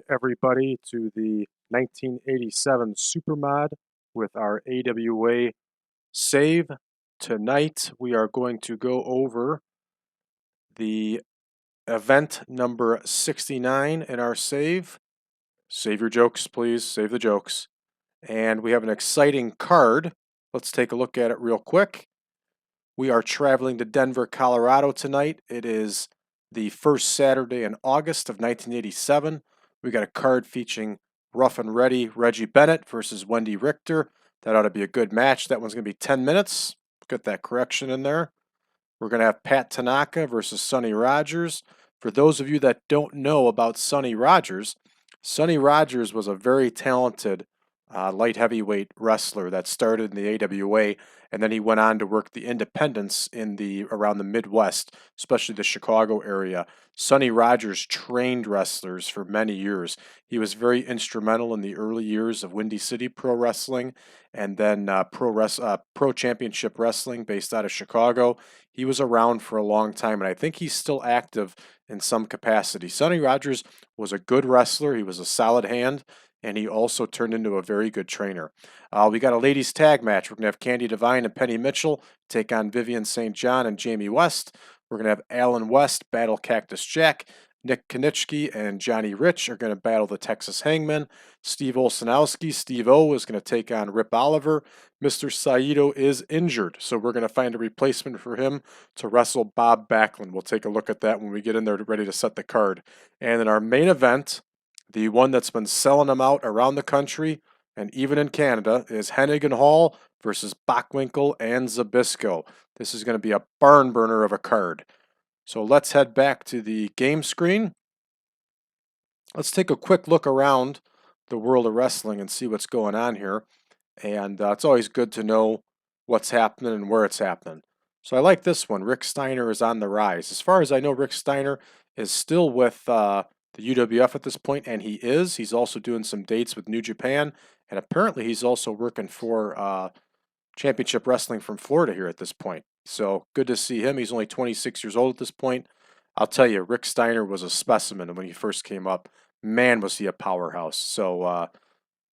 everybody to the 1987 Supermod with our AWA save. Tonight we are going to go over the event number 69 in our save. Save your jokes, please. Save the jokes. And we have an exciting card. Let's take a look at it real quick. We are traveling to Denver, Colorado tonight. It is the first Saturday in August of 1987. We got a card featuring Rough and Ready Reggie Bennett versus Wendy Richter. That ought to be a good match. That one's going to be 10 minutes. Get that correction in there. We're going to have Pat Tanaka versus Sonny Rogers. For those of you that don't know about Sonny Rogers was a very talented light heavyweight wrestler that started in the AWA, and then he went on to work the independents in around the Midwest, especially the Chicago area. Sonny Rogers trained wrestlers for many years. He was very instrumental in the early years of Windy City Pro Wrestling, and then Pro Championship Wrestling based out of Chicago. He was around for a long time, and I think he's still active in some capacity. Sonny Rogers was a good wrestler. He was a solid hand, and he also turned into a very good trainer. We got a ladies tag match. We're going to have Candy Devine and Penny Mitchell take on Vivian St. John and Jamie West. We're going to have Alan West battle Cactus Jack. Nick Konieczki and Johnny Rich are going to battle the Texas Hangman. Steve Olsenowski, Steve O, is going to take on Rip Oliver. Mr. Saito is injured, so we're going to find a replacement for him to wrestle Bob Backlund. We'll take a look at that when we get in there ready to set the card. And in our main event, the one that's been selling them out around the country and even in Canada, is Hennig and Hall versus Bockwinkel and Zbyszko. This is going to be a barn burner of a card. So let's head back to the game screen. Let's take a quick look around the world of wrestling and see what's going on here. And it's always good to know what's happening and where it's happening. So I like this one. Rick Steiner is on the rise. As far as I know, Rick Steiner is still with the UWF at this point, and he is. He's also doing some dates with New Japan, and apparently he's also working for Championship Wrestling from Florida here at this point. So good to see him. He's only 26 years old at this point. I'll tell you, Rick Steiner was a specimen when he first came up. Man, was he a powerhouse. So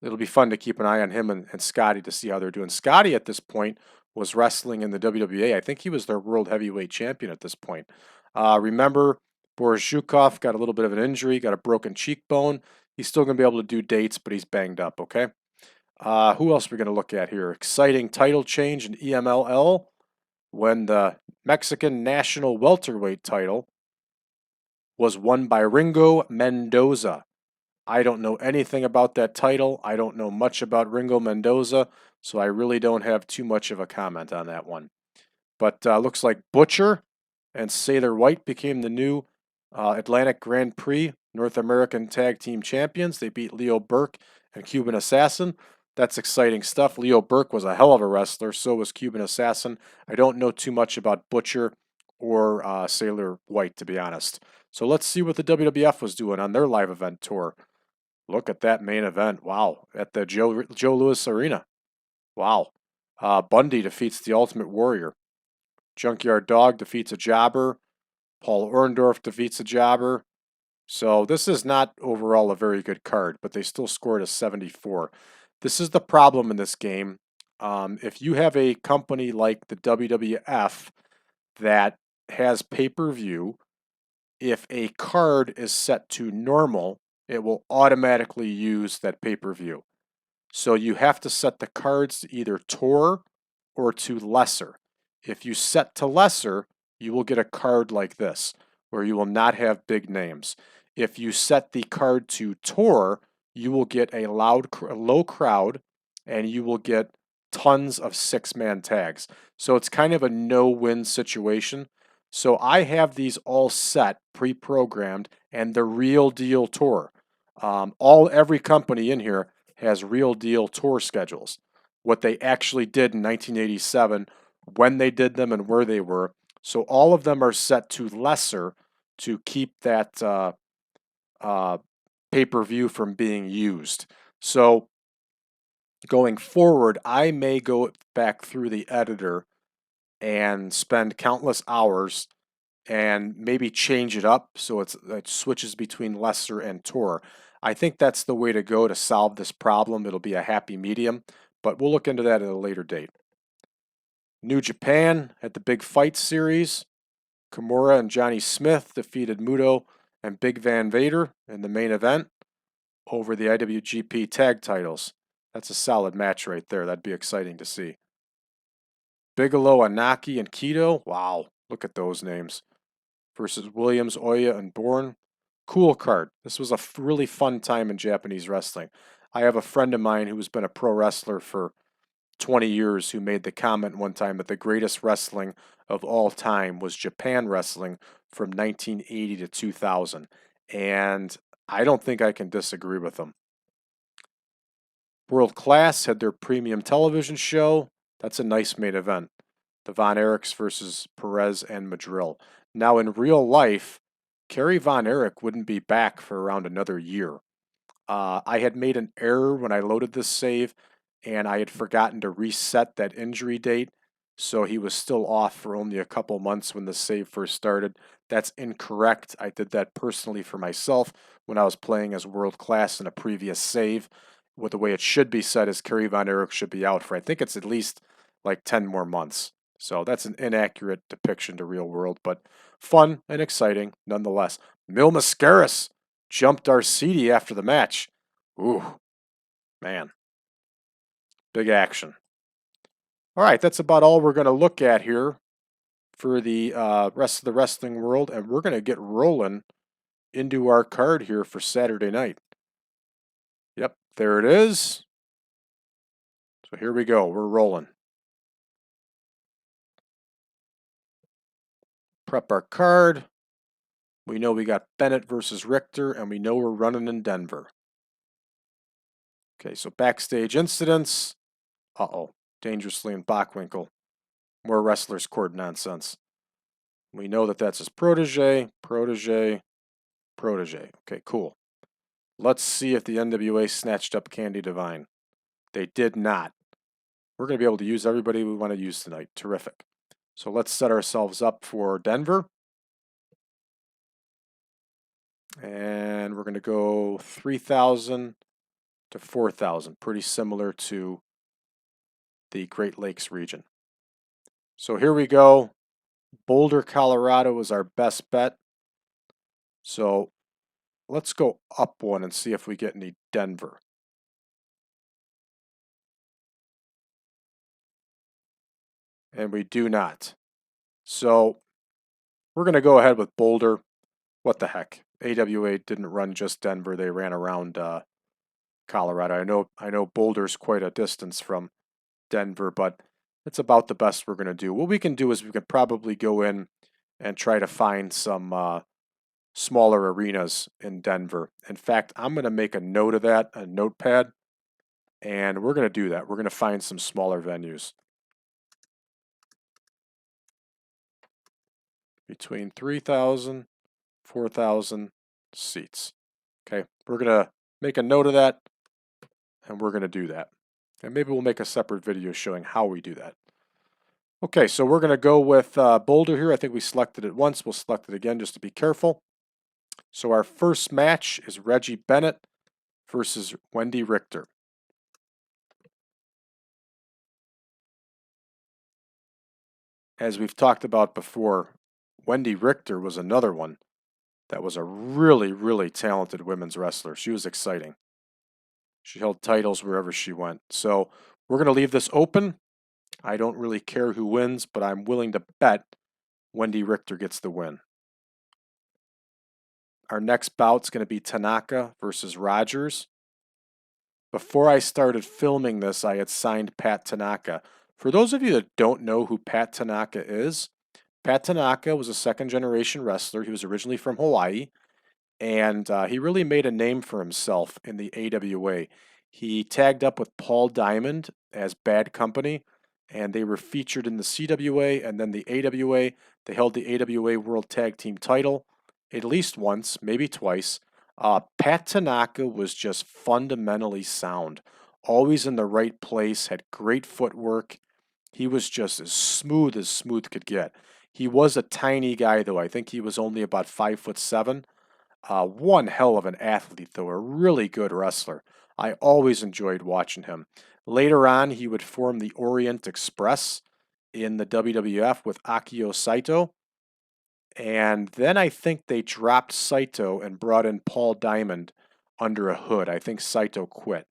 it'll be fun to keep an eye on him and Scotty to see how they're doing. Scotty at this point was wrestling in the WWA. I think he was their World Heavyweight Champion at this point. Remember, Boris Zhukov got a little bit of an injury, got a broken cheekbone. He's still going to be able to do dates, but he's banged up, okay? Who else are we going to look at here? Exciting title change in EMLL when the Mexican National Welterweight title was won by Ringo Mendoza. I don't know anything about that title. I don't know much about Ringo Mendoza, so I really don't have too much of a comment on that one. But looks like Butcher and Sailor White became the new Atlantic Grand Prix North American Tag Team Champions. They beat Leo Burke and Cuban Assassin. That's exciting stuff. Leo Burke was a hell of a wrestler. So was Cuban Assassin. I don't know too much about Butcher or Sailor White, to be honest. So let's see what the WWF was doing on their live event tour. Look at that main event. Wow. At the Joe Louis Arena. Wow. Bundy defeats the Ultimate Warrior. Junkyard Dog defeats a jobber. Paul Orndorff defeats a jobber. So this is not overall a very good card, but they still scored a 74. This is the problem in this game. If you have a company like the WWF that has pay-per-view, if a card is set to normal, it will automatically use that pay-per-view. So you have to set the cards to either tour or to lesser. If you set to lesser, you will get a card like this, where you will not have big names. If you set the card to tour, you will get a low crowd, and you will get tons of six-man tags. So it's kind of a no-win situation. So I have these all set, pre-programmed, and the real deal tour. Every company in here has real deal tour schedules. What they actually did in 1987, when they did them, and where they were. So all of them are set to lesser to keep that pay-per-view from being used. So going forward, I may go back through the editor and spend countless hours and maybe change it up so it switches between lesser and tour. I think that's the way to go to solve this problem. It'll be a happy medium, but we'll look into that at a later date. New Japan at the Big Fight Series. Kimura and Johnny Smith defeated Muto and Big Van Vader in the main event over the IWGP tag titles. That's a solid match right there. That'd be exciting to see. Bigelow, Anaki, and Keto. Wow, look at those names. Versus Williams, Oya, and Bourne. Cool card. This was a really fun time in Japanese wrestling. I have a friend of mine who's been a pro wrestler for 20 years who made the comment one time that the greatest wrestling of all time was Japan wrestling from 1980 to 2000. And I don't think I can disagree with him. World Class had their premium television show. That's a nice main event. The Von Erichs versus Perez and Madrill. Now, in real life, Kerry Von Erich wouldn't be back for around another year. I had made an error when I loaded this save, and I had forgotten to reset that injury date, so he was still off for only a couple months when the save first started. That's incorrect. I did that personally for myself when I was playing as World Class in a previous save. With the way it should be set is Kerry Von Erich should be out for, I think it's at least like 10 more months. So that's an inaccurate depiction to real world, but fun and exciting nonetheless. Mil Mascaras jumped Arcidi after the match. Ooh, man. Big action. All right, that's about all we're going to look at here for the rest of the wrestling world, and we're going to get rolling into our card here for Saturday night. Yep, there it is. So here we go. We're rolling. Prep our card. We know we got Bennett versus Richter, and we know we're running in Denver. Okay, so backstage incidents. Uh-oh. Dangerously in Bockwinkel. More wrestlers court nonsense. We know that that's his protege. Okay, cool. Let's see if the NWA snatched up Candy Divine. They did not. We're going to be able to use everybody we want to use tonight. Terrific. So let's set ourselves up for Denver. And we're going to go 3,000 to 4,000. Pretty similar to the Great Lakes region. So here we go. Boulder, Colorado is our best bet. So let's go up one and see if we get any Denver. And we do not. So we're going to go ahead with Boulder. What the heck? AWA didn't run just Denver. They ran around Colorado. I know Boulder's quite a distance from Denver, but it's about the best we're going to do. What we can do is we can probably go in and try to find some smaller arenas in Denver. In fact, I'm going to make a note of that, a notepad, and we're going to do that. We're going to find some smaller venues. Between 3,000, 4,000 seats. Okay, we're going to make a note of that, and we're going to do that. And maybe we'll make a separate video showing how we do that. Okay, so we're going to go with Boulder here. I think we selected it once. We'll select it again just to be careful. So our first match is Reggie Bennett versus Wendy Richter. As we've talked about before, Wendy Richter was another one that was a really, really talented women's wrestler. She was exciting. She held titles wherever she went. So we're going to leave this open. I don't really care who wins, but I'm willing to bet Wendy Richter gets the win. Our next bout's going to be Tanaka versus Rogers. Before I started filming this, I had signed Pat Tanaka. For those of you that don't know who Pat Tanaka is, Pat Tanaka was a second-generation wrestler. He was originally from Hawaii, and he really made a name for himself in the AWA. He tagged up with Paul Diamond as Bad Company, and they were featured in the CWA and then the AWA. They held the AWA World Tag Team title at least once, maybe twice. Pat Tanaka was just fundamentally sound, always in the right place, had great footwork. He was just as smooth could get. He was a tiny guy, though. I think he was only about 5'7". One hell of an athlete, though, a really good wrestler. I always enjoyed watching him. Later on, he would form the Orient Express in the WWF with Akio Saito. And then I think they dropped Saito and brought in Paul Diamond under a hood. I think Saito quit.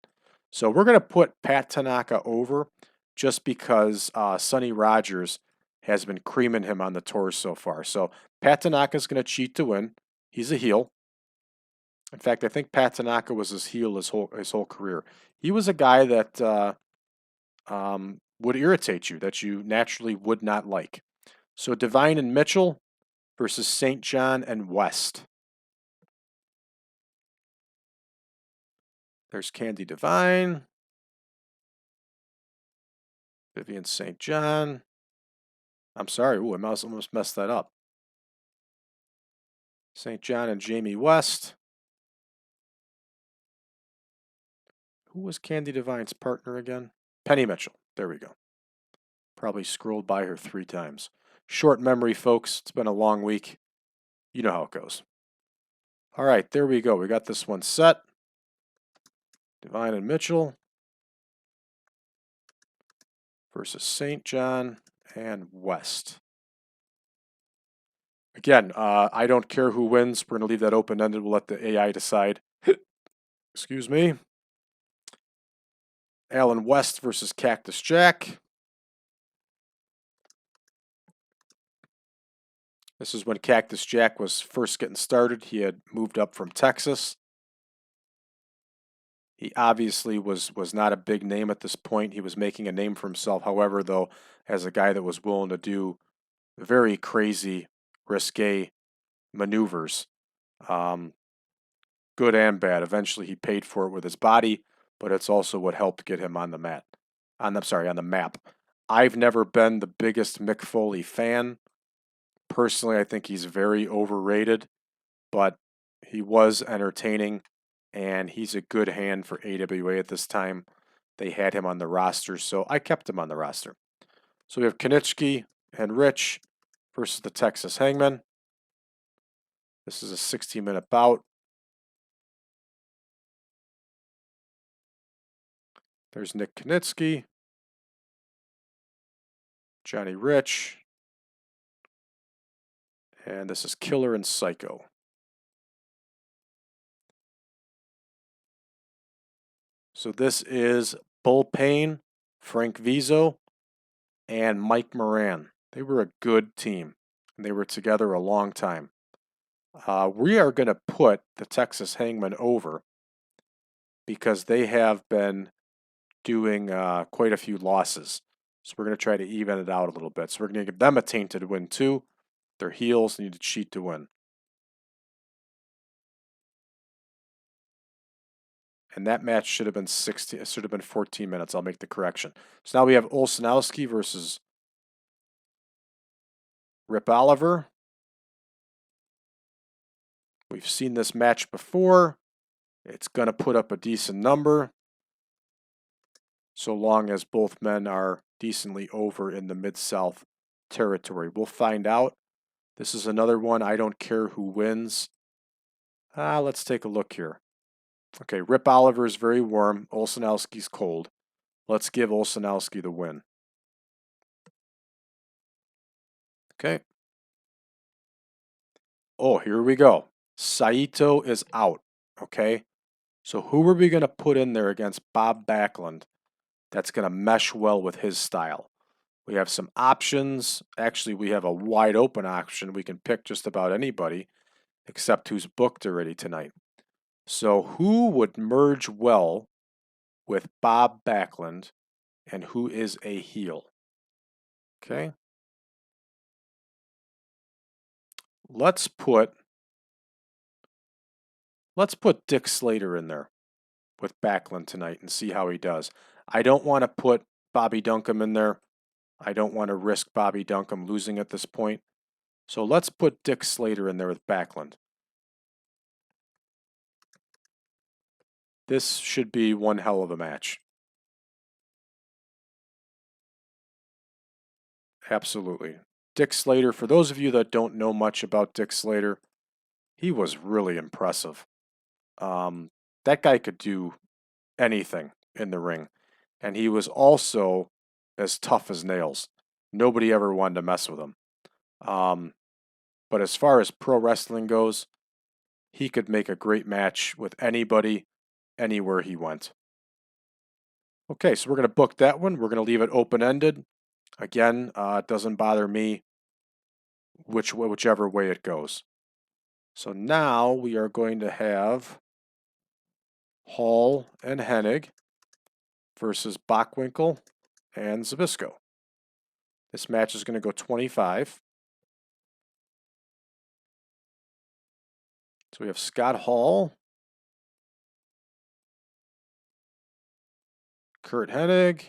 So we're going to put Pat Tanaka over just because Sonny Rogers has been creaming him on the tour so far. So Pat Tanaka's going to cheat to win. He's a heel. In fact, I think Pat Tanaka was his heel his whole career. He was a guy that would irritate you, that you naturally would not like. So Divine and Mitchell versus St. John and West. There's Candy Divine. Vivian St. John. I'm sorry. Ooh, I almost messed that up. St. John and Jamie West. Who was Candy Divine's partner again? Penny Mitchell. There we go. Probably scrolled by her 3 times. Short memory, folks. It's been a long week. You know how it goes. All right, there we go. We got this one set. Divine and Mitchell versus St. John and West. Again, I don't care who wins. We're going to leave that open-ended. We'll let the AI decide. Excuse me. Alan West versus Cactus Jack. This is when Cactus Jack was first getting started. He had moved up from Texas. He obviously was not a big name at this point. He was making a name for himself, however, though, as a guy that was willing to do very crazy, risque maneuvers. Good and bad. Eventually he paid for it with his body, but it's also what helped get him on the mat. On the map. I've never been the biggest Mick Foley fan. Personally, I think he's very overrated, but he was entertaining, and he's a good hand for AWA at this time. They had him on the roster, so I kept him on the roster. So we have Konitsky and Rich versus the Texas Hangman. This is a 60-minute bout. There's Nick Konitsky, Johnny Rich, and this is Killer and Psycho. So this is Bull Payne, Frank Vizo, and Mike Moran. They were a good team, and they were together a long time. We are going to put the Texas Hangman over because they have been doing quite a few losses. So we're going to try to even it out a little bit. So we're going to give them a tainted win too. Their heels need to cheat to win. And that match should have been 16. It should have been 14 minutes. I'll make the correction. So now we have Olsenowski versus Rip Oliver. We've seen this match before. It's going to put up a decent number, so long as both men are decently over in the Mid-South territory. We'll find out. This is another one. I don't care who wins. Let's take a look here. Okay, Rip Oliver is very warm. Olsenowski's cold. Let's give Olsenowski the win. Okay. Oh, here we go. Saito is out. Okay. So who are we going to put in there against Bob Backlund that's going to mesh well with his style? We have some options. Actually, we have a wide open option. We can pick just about anybody except who's booked already tonight. So who would merge well with Bob Backlund and who is a heel? Okay. Let's put Dick Slater in there with Backlund tonight and see how he does. I don't want to put Bobby Duncombe in there. I don't want to risk Bobby Duncombe losing at this point. So let's put Dick Slater in there with Backlund. This should be one hell of a match. Absolutely. Dick Slater, for those of you that don't know much about Dick Slater, he was really impressive. That guy could do anything in the ring. And he was also as tough as nails. Nobody ever wanted to mess with him. But as far as pro wrestling goes, he could make a great match with anybody, anywhere he went. Okay, so we're going to book that one. We're going to leave it open-ended. Again, it doesn't bother me whichever way it goes. So now we are going to have Hall and Hennig versus Bockwinkel and Zbyszko. This match is going to go 25. So we have Scott Hall, Curt Hennig.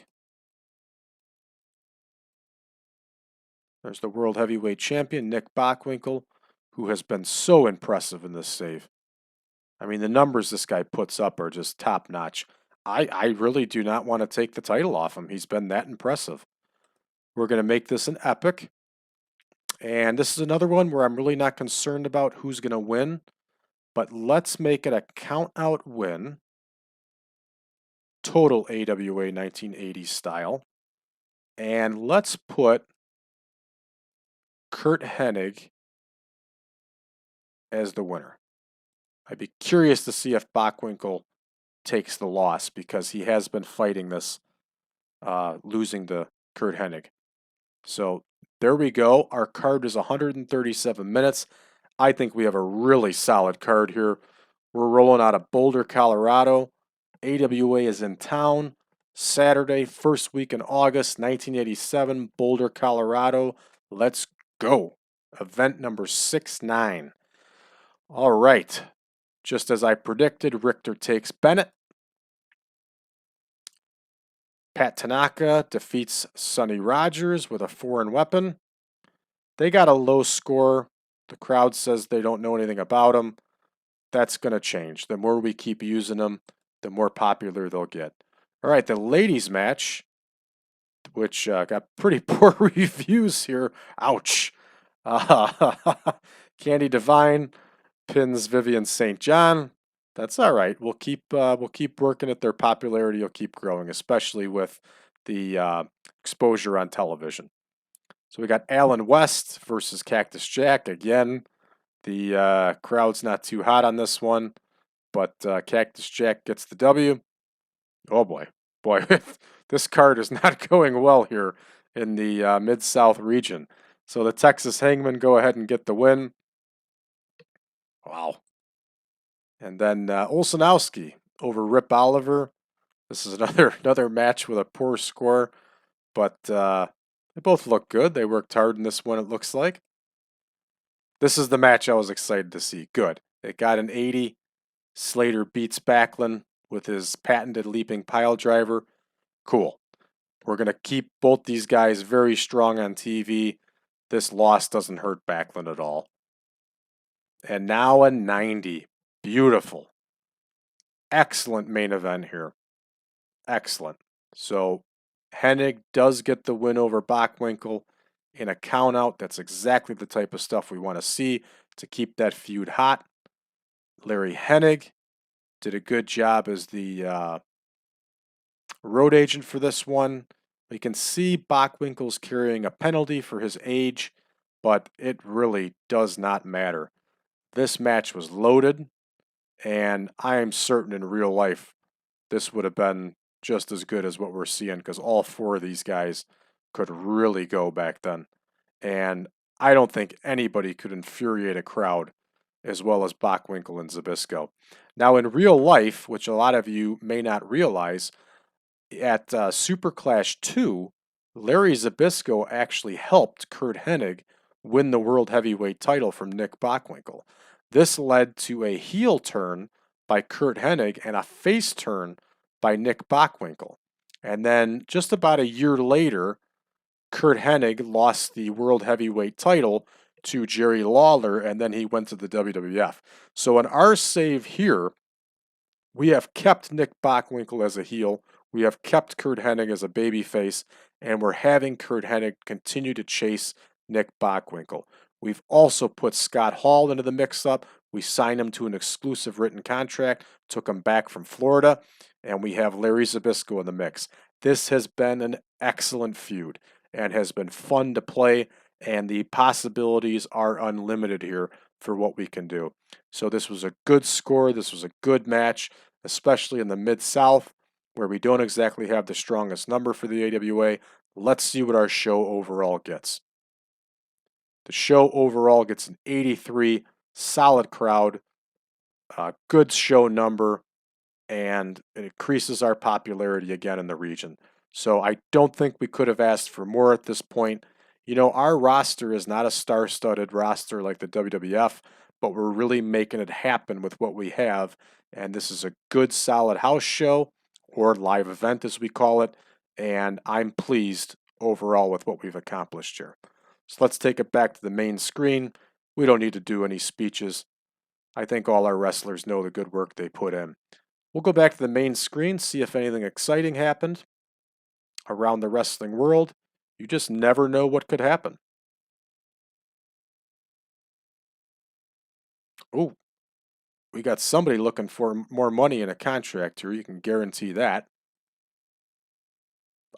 There's the World Heavyweight Champion, Nick Bockwinkel, who has been so impressive in this save. I mean, the numbers this guy puts up are just top-notch. I really do not want to take the title off him. He's been that impressive. We're going to make this an epic. And this is another one where I'm really not concerned about who's going to win. But let's make it a count-out win. Total AWA 1980 style. And let's put Curt Hennig as the winner. I'd be curious to see if Bockwinkel takes the loss because he has been fighting this, losing to Curt Hennig. So there we go. Our card is 137 minutes. I think we have a really solid card here. We're rolling out of Boulder, Colorado. AWA is in town. Saturday, first week in August, 1987, Boulder, Colorado. Let's go. Event number 69. All right. Just as I predicted, Richter takes Bennett. Pat Tanaka defeats Sonny Rogers with a foreign weapon. They got a low score. The crowd says they don't know anything about them. That's going to change. The more we keep using them, the more popular they'll get. All right, the ladies match, which got pretty poor reviews here. Ouch. Candy Devine pins Vivian St. John. That's all right. We'll keep working at their popularity. Will keep growing, especially with the exposure on television. So we got Alan West versus Cactus Jack again. The crowd's not too hot on this one, but Cactus Jack gets the W. Oh boy, this card is not going well here in the Mid-South region. So the Texas Hangmen go ahead and get the win. Wow. And then Olsenowski over Rip Oliver. This is another match with a poor score, but they both look good. They worked hard in this one, it looks like. This is the match I was excited to see. Good. It got an 80. Slater beats Backlund with his patented leaping pile driver. Cool. We're going to keep both these guys very strong on TV. This loss doesn't hurt Backlund at all. And now a 90. Beautiful. Excellent main event here. Excellent. So Hennig does get the win over Bockwinkel in a countout. That's exactly the type of stuff we want to see to keep that feud hot. Larry Hennig did a good job as the road agent for this one. We can see Bockwinkel's carrying a penalty for his age, but it really does not matter. This match was loaded, and I am certain in real life this would have been just as good as what we're seeing because all four of these guys could really go back then. And I don't think anybody could infuriate a crowd as well as Bockwinkel and Zbyszko. Now, in real life, which a lot of you may not realize, at Super Clash 2, Larry Zbyszko actually helped Curt Hennig win the World Heavyweight title from Nick Bockwinkel. This led to a heel turn by Curt Hennig and a face turn by Nick Bockwinkel. And then just about a year later, Curt Hennig lost the World Heavyweight title to Jerry Lawler, and then he went to the WWF. So in our save here, we have kept Nick Bockwinkel as a heel, we have kept Curt Hennig as a babyface, and we're having Curt Hennig continue to chase Nick Bockwinkel. We've also put Scott Hall into the mix-up. We signed him to an exclusive written contract, took him back from Florida, and we have Larry Zbyszko in the mix. This has been an excellent feud and has been fun to play, and the possibilities are unlimited here for what we can do. So this was a good score. This was a good match, especially in the Mid-South, where we don't exactly have the strongest number for the AWA. Let's see what our show overall gets. The show overall gets an 83, solid crowd, good show number, and it increases our popularity again in the region. So I don't think we could have asked for more at this point. You know, our roster is not a star-studded roster like the WWF, but we're really making it happen with what we have. And this is a good, solid house show, or live event as we call it. And I'm pleased overall with what we've accomplished here. So let's take it back to the main screen. We don't need to do any speeches. I think all our wrestlers know the good work they put in. We'll go back to the main screen, see if anything exciting happened around the wrestling world. You just never know what could happen. Oh, we got somebody looking for more money in a contract here. You can guarantee that.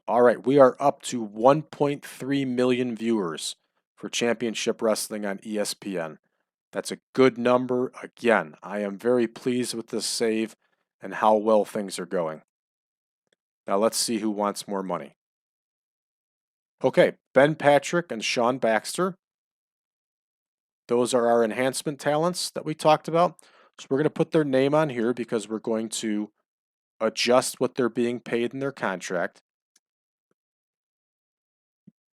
All right, we are up to 1.3 million viewers for Championship Wrestling on ESPN. That's a good number. Again, I am very pleased with this save and how well things are going. Now let's see who wants more money. Okay, Ben Patrick and Sean Baxter. Those are our enhancement talents that we talked about. So we're going to put their name on here because we're going to adjust what they're being paid in their contract.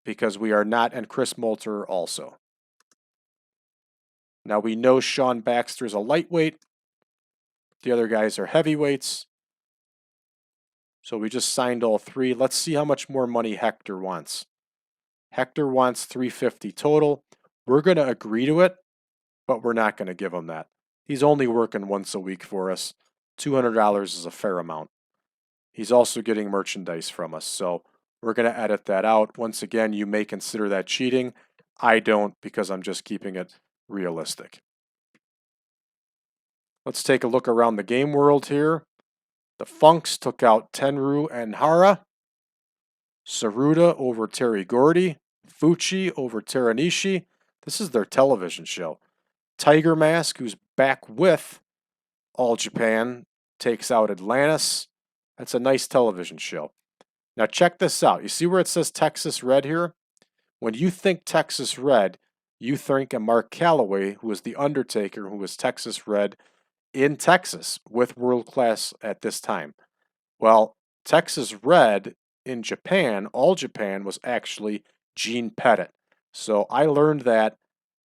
Because we are not, and Chris Moulter also. Now we know Sean Baxter is a lightweight. The other guys are heavyweights. So we just signed all three. Let's see how much more money Hector wants. Hector wants $350 total. We're going to agree to it, but we're not going to give him that. He's only working once a week for us. $200 is a fair amount. He's also getting merchandise from us, so we're going to edit that out. Once again, you may consider that cheating. I don't, because I'm just keeping it realistic. Let's take a look around the game world here. The Funks took out Tenru and Hara. Saruda over Terry Gordy. Fuchi over Teranishi. This is their television show. Tiger Mask, who's back with All Japan, takes out Atlantis. That's a nice television show. Now check this out. You see where it says Texas Red here? When you think Texas Red, you think of Mark Calloway, who was the Undertaker, who was Texas Red in Texas with World Class at this time. Well, Texas Red in Japan, All Japan, was actually Gene Pettit. So I learned that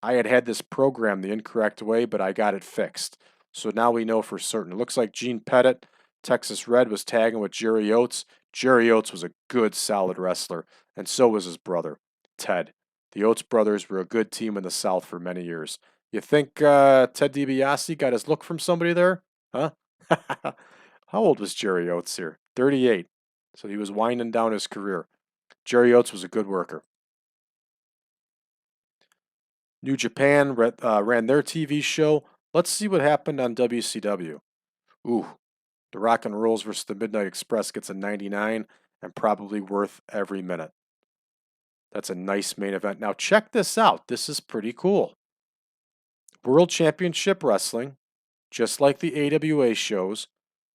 I had this program the incorrect way, but I got it fixed. So now we know for certain. It looks like Gene Pettit, Texas Red, was tagging with Jerry Oates. Jerry Oates was a good, solid wrestler, and so was his brother, Ted. The Oates brothers were a good team in the South for many years. You think Ted DiBiase got his look from somebody there? Huh? How old was Jerry Oates here? 38. So he was winding down his career. Jerry Oates was a good worker. New Japan ran their TV show. Let's see what happened on WCW. Ooh, the Rock and Rolls versus the Midnight Express gets a 99 and probably worth every minute. That's a nice main event. Now check this out. This is pretty cool. World Championship Wrestling, just like the AWA shows,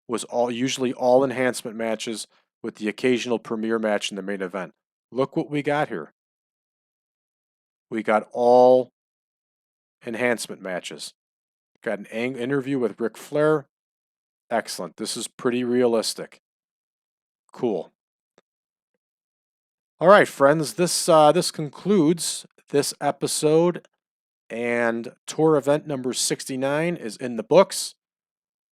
was usually all enhancement matches with the occasional premiere match in the main event. Look what we got here. We got all enhancement matches. Got an interview with Ric Flair. Excellent. This is pretty realistic. Cool. All right, friends. This concludes this episode, and tour event number 69 is in the books.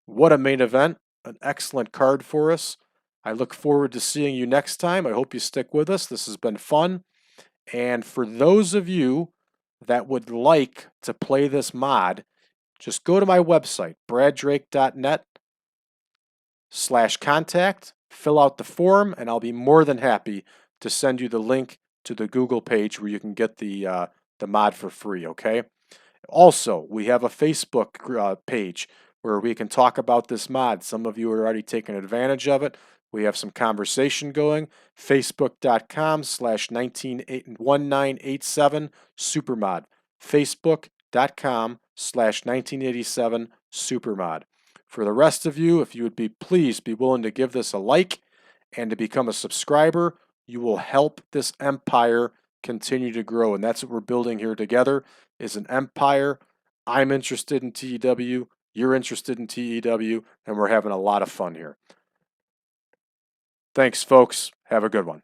What a main event! An excellent card for us. I look forward to seeing you next time. I hope you stick with us. This has been fun. And for those of you that would like to play this mod, just go to my website, braddrake.net/contact, fill out the form, and I'll be more than happy to send you the link to the Google page where you can get the mod for free, okay? Also, we have a Facebook page where we can talk about this mod. Some of you are already taking advantage of it. We have some conversation going. Facebook.com/1987 Supermod. Facebook.com/1987 Supermod. For the rest of you, if you would be please be willing to give this a like and to become a subscriber, you will help this empire continue to grow. And that's what we're building here together is an empire. I'm interested in TEW, you're interested in TEW, and we're having a lot of fun here. Thanks, folks. Have a good one.